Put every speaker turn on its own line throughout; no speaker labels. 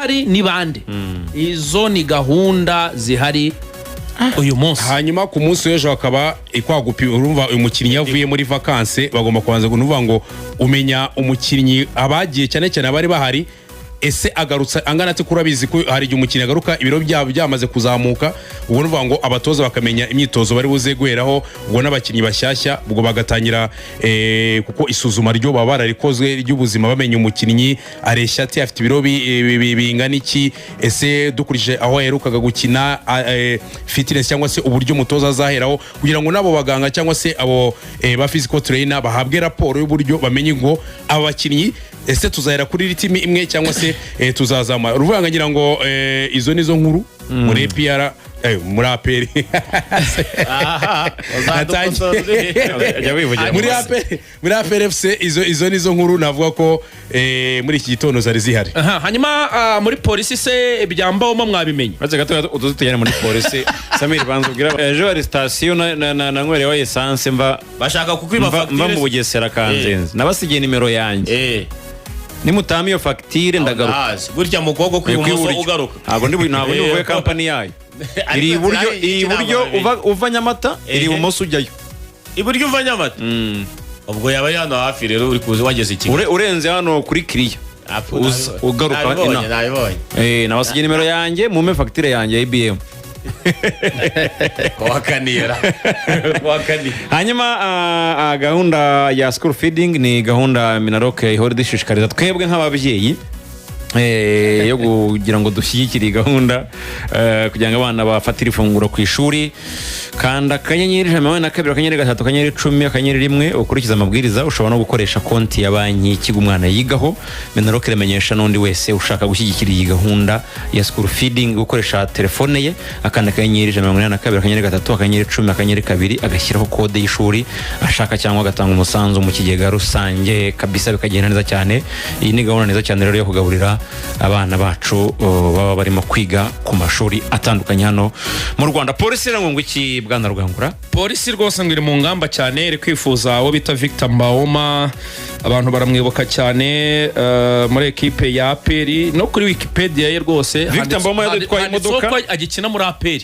ryari ni bande. Izo ni gahunda zihari uyu munsi.
Hanyuma ku munsi w'ejo hakaba ikwagupi urumva uyu mukinnyi yavuye muri vacances bagomba kubanza kuvuga ngo umenya umukinnyi abagiye cyane cyane abari bahari ese agarutsa angana ate kurabizi ko hari igihe umukinnyi agaruka ibiro byabo byamaze kuzamuka ubwo nuvuga ngo abatoza bakamenya imyitozo bari buze guheraho ubwo n'abakinnyi bashyashya ubwo bagatangira kuko isuzuma ryo baba bararikozwe ry'ubuzima bamenya umukinnyi areshya ati afite ibiro bingana iki ese dukurije aho yaherukaga gukina fitness cyangwa se uburyo umutoza azaheraho kugira ngo nabo baganga cyangwa se abo ba physical trainer bahabwe raporo y'uburyo bamenye ngo abakinnyi ese tuzahera kuri ritimi imwe cyangwa se tuzazama uruvuga ngira ngo izo nizo nkuru muri PR muri APR muri APR FC izo nizo nkuru navuga ko muri iki gitondo zari zihari.
Hanyuma muri polisi se ibyambaho mwabimenye
baze gato udutujyana muri polisi Samuel banzubwira ejo ari station na nkwere wa essence mva
bashaka kukwiba facture
mva mu Bugesera Kanzenze nabasigiye nimero yanjye nimutama iyo facture ndagaruka
gutya mu kogo kw'ibumoso ugaruka
ntabwo ndibuvuye company yayo iri iburyo uva Nyamata iri ibumoso ujyayo
iburyo uva Nyamata ubwo yaba yano hafi rero uri kuza wageze iki
urenze hano kuri Kiriya ugaruka nabasigiye nimero yanjye mume facture yanjye IBM
wakanira
hanyuma gahunda ya school feeding ni gahunda Minaroke ihora dushishikariza twebwe nk'ababyeyi yo kugira ngo dushyigikire gahunda kugira ngo abana bafatire ifunguro ku ishuri kanda akanyenyeri 122 akanyenyeri 3 akanyenyeri 10 akanyenyeri 1 ukurikiza amabwiriza ushobora no gukoresha konti ya banki ikigo umwana yigaho Minaroke remenyesha n'undi wese ushaka gushyigikira iyi gahunda ya school feeding gukoresha telefone ye akanda akanyenyeri 122 akanyenyeri 3 akanyenyeri 10 akanyenyeri 2 agashyiraho kode y'ishuri ashaka cyangwa agatanga umusanzu mu kigega rusange kabisa bikagenda neza cyane. Iyi ni gahunda neza cyane rero yo kugaburira abana bacu baba barimo kwiga ku mashuri atandukanye hano mu Rwanda. Polisi rero ngo iki Bwana Rugangura?
Polisi rwose ngo iri mu ngamba cyane iri kwifuza abo bita Victor Mbawoma abantu baramwibuka cyane muri equipe ya APR no kuri Wikipedia ye rwose
Victor Mbawoma yatwaye imodoka
agikina muri APR.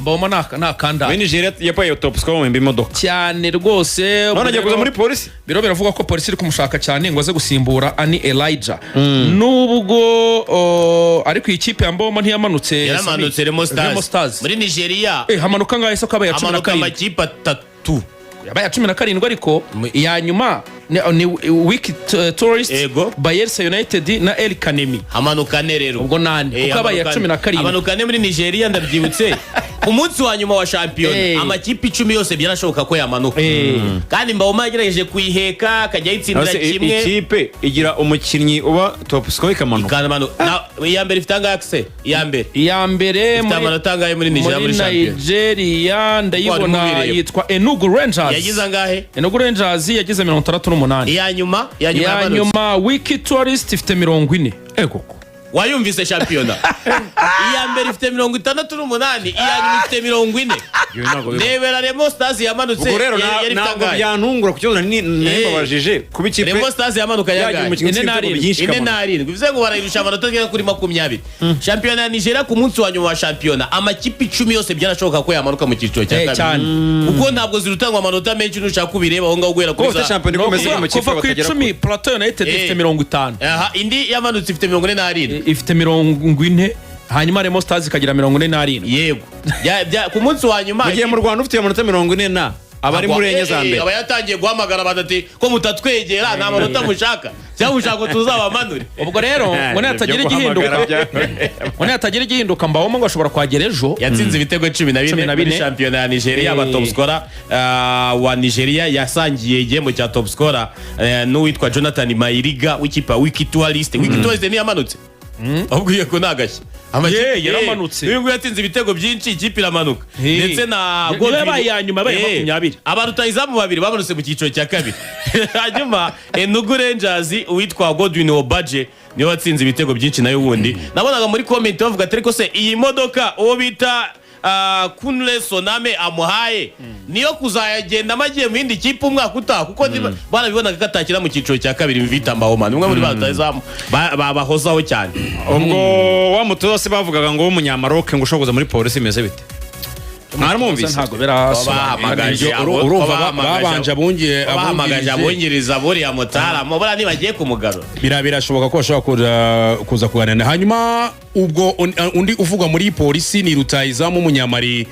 Mbawoma nta kanda
muri Nigeria yapaye top score mu imodoka
cyane rwose
none agiye kuza muri polisi
biro biravuga ko polisi iri kumushaka cyane ngo aze gusimbura Ani Elijah nubwo ariko ikipe ya Mbawoma ntiyamanutse
yaramanutse Remo Stars muri Nigeria
hamanuka ngaho isoko abaye 17
amanuka amakipe 3
yabaye 17 ariko ya nyuma ni Wiki Tourist Bayelsa United na El Kanemi
hamanuka ne rero
ubwo nande kuko abaye 17
hamanuka ne muri Nigeria ndabyibutse umunsi wa nyuma wa champion amakipe 10 yose byarashoboka ko yamanuka kandi Mbawoma yagerageje kuyiheka akajya yitsindira kimwe
ikipe igira umukinnyi uba top score ikamanuka
iya mbere ifite angakse iya mbere muri
Nigeria ndayibona yitwa Enugu Rangers
yagize angahe
Enugu Rangers yagize 38
iya nyuma
Wiki Tourist ifite 40 koko
wayumvise championa iya mbere ifite 68 iya nyuma ifite 40 nebera Remo Stars yamanutse
yari ntabwo byantungura kucyo nibabajije kuba ikipe
Remo Stars yamanuka ine narindwi bivuze ngo barayirusha amanota agera kuri 20 championa ya Nigeria ku munsi wa nyuma wa championa amakipe 10 yose byarashoboka ko yamanuka mu cyiciro cya kabiri kuko ntabwo zirutangwa amanota menshi nushaka kubireba aho ngaho guhera kuri
champion ikomeza mu kipe
batagera ku 10 Plateau United ifite 50
indi yamanutse ifite 47
ifite 40 hanyuma Remo Stars ikagira 44
yego ku munsi wa nyuma
mugiye mu Rwanda ufite amanota 40 na abari murenye za mbere
aba yatangiye guhamagara badati ko mutatwegera nta manota mushaka cyangwa ushaka tuzabamanure
ubwo rero ngo natagira igihinduka Mbawoma ngo ashobora kwagera ejo
yatsinze ibitego 12 muri champion ya Nigeria aba top scorer wa Nigeria yasangiye igihembo cya top scorer n'uwitwa Jonathan Mayiriga w'ikipe Wiki Tourist ni yamanutse ahubwo yeko nagashye
yaramanutse
uyu yatinze ibitego byinshi ikipe iramanuka ndetse na
Godwin ya nyuma baye 20
abarutayizamu babiri bamanutse mu cyiciro cya kabiri hanyuma Enugu Rangers uwitwa Godwin Obaje niwe watsinze ibitego byinshi nayo wundi nabonaga muri comment bavuga ati ariko se iyi modoka uwo bita Kunle Soname amuhaye niyo kuzayagendamo agiye mu yindi kipe umwaka utaha kuko barabibonaga ko atakira mu cyiciro cya kabiri Victor Mbahoma ni umwe muri batazamu bahozaho cyane.
ubwo wa mutoza se bavugaga ngo w'umunyamaroke ngo ushobora kuza muri polisi imeze bite mwaramwumvise
ntabwo birasobanura
urumva babanje
bahamagaje abungiriza buriya mutarama buriya nibagiye kumugarura
birashoboka ko bashobora kuza kuganira. Hanyuma ubwo undi uvugwa muri polisi ni rutahizamu w'umunyamari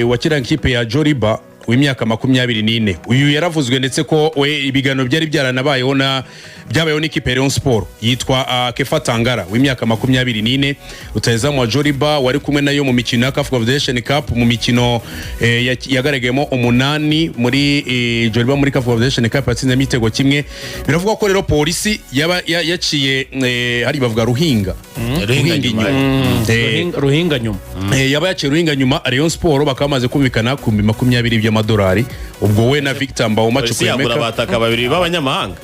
wakira ikipe ya Joliba w'imyaka 24. Uyu yaravuzwe ndetse ko we ibiganiro byari byaranabayeho byabayeho n'ikipe ya Rayon Sport yitwa Kefa Tangara w'imyaka 24. Rutahizamu wa Joliba wari kumwe nayo mu mikino ya CAF Confederation Cup mu mikino yagaragayemo 8 muri Joliba muri CAF Confederation Cup yatsinze imitego kimwe. Biravuga ko rero polisi yaciye hari bavuga Ruhinga
nyuma
yaba yaciye Ruhinga nyuma Rayon Sport bakamaze kumvikana ku 20 by'amadolari. Ubwo we na Victor Mbahoma
Chukwemeka bataka babiri b'abanyamahanga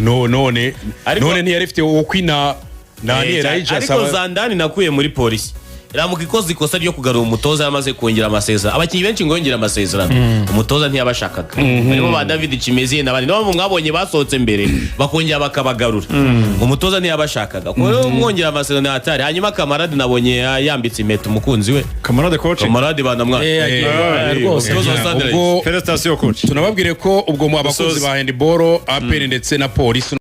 none ntiyarifite wo kwina nani
ariko Zandani nakuye muri polisi ramuka ikoze ikosa ryo kugarura umutoza yamaze kongera amasezerano. Abakinnyi benshi ngo yongera amasezerano umutoza ntiyabashakaga barimo ba David Chimezi n'abandi nabo mwabonye basohotse mbere bakongera bakabagarura umutoza ntiyabashakaga ko mwongera amasezerano atari. Hanyuma Kamarade nabonye yambitse impeta umukunzi we Kamarade banamwa
rwose
felicitation coach
tunababwire ko ubwo mu abakozi ba handball APR ndetse na polisi